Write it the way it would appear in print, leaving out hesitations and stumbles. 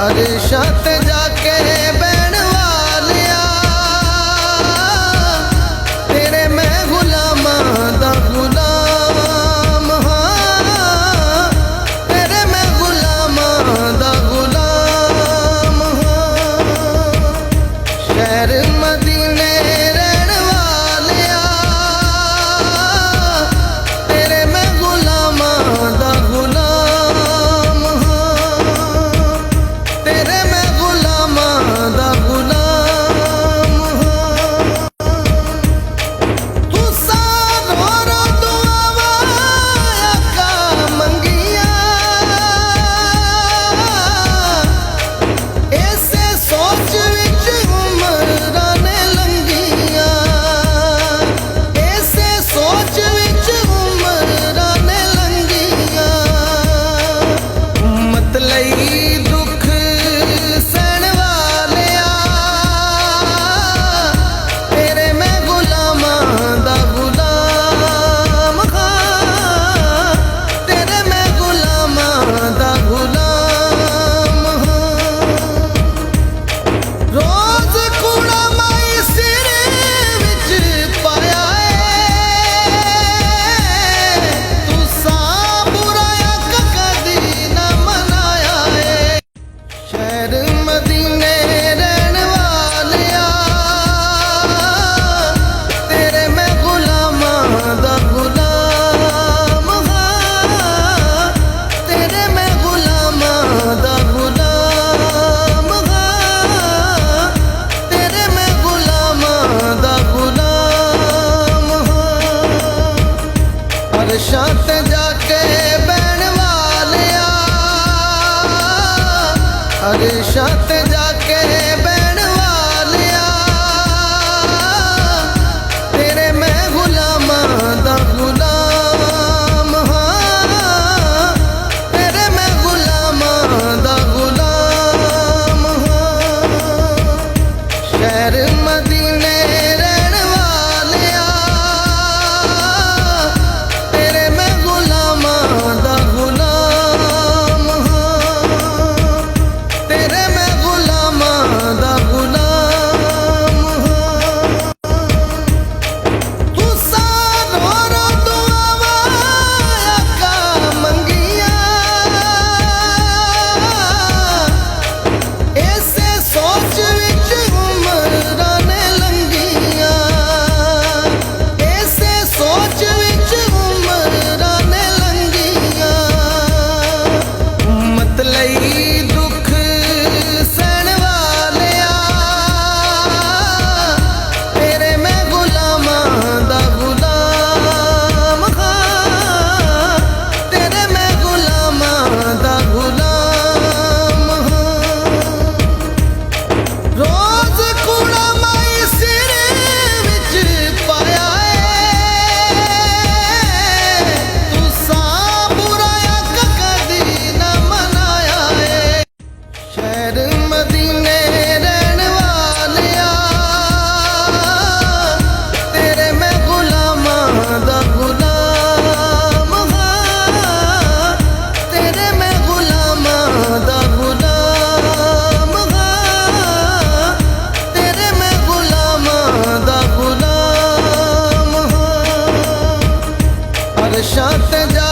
अरशां ते जाके बैण वालिया तेरे मैं गुलामां दा गुलाम हाँ, तेरे मैं गुलामां दा गुलाम हाँ। शहर मदीने रहण वालिया तेरे मैं गुलामां दा गुलाम हाँ, तेरे मैं गुलामां दा गुलाम हाँ। तू सारो रो दुआवां आका मंगिया इसे सोच विच उमरां ने लंघिया, इसे सोच विच उमरां ने लंघिया। उम्मत लई दुख सहण वालिया तेरे मैं गुलामां दा गुलाम हाँ, तेरे मैं गुलामां दा गुलाम हाँ। रोज कूड़ा माई सिर विच पाया है, तुसा बुराया कदी ना मनाया है। शहर मदीने रहण वालिया तेरे मैं गुलामां दा गुलाम हाँ, तेरे मैं गुलामां दा गुलाम हाँ, तेरे मैं गुलामां दा गुलाम हाँ। अरशां ते जाके बैण वालिया अरशां ते जाके बैण वालिया तेरे मैं गुलामां दा गुलाम हाँ, तेरे मैं गुलामां दा गुलाम हाँ। शहर मदीने रहण वालिया तेरे मैं गुलामां दा गुलाम हाँ, तेरे मैं गुलामां दा गुलाम हाँ। तू सारो रो दुआवां आका मंगिया इसे सोच विच उमरां ने लंघिया, इसे सोच विच उमरां ने लंघिया। उम्मत लई दुख सहण वालिया तेरे मैं गुलामां दा गुलाम हाँ, तेरे मैं गुलामां दा गुलाम हाँ। रोज कूड़ा माई सिर विच पाया है, तुसा बुराया कदी ना मनाया है। शहर मदीने रहण वालिया तेरे मैं गुलामां दा गुलाम हाँ, तेरे मैं गुलामां दा गुलाम हाँ, तेरे मैं गुलामां दा गुलाम हाँ। अरशां ते जा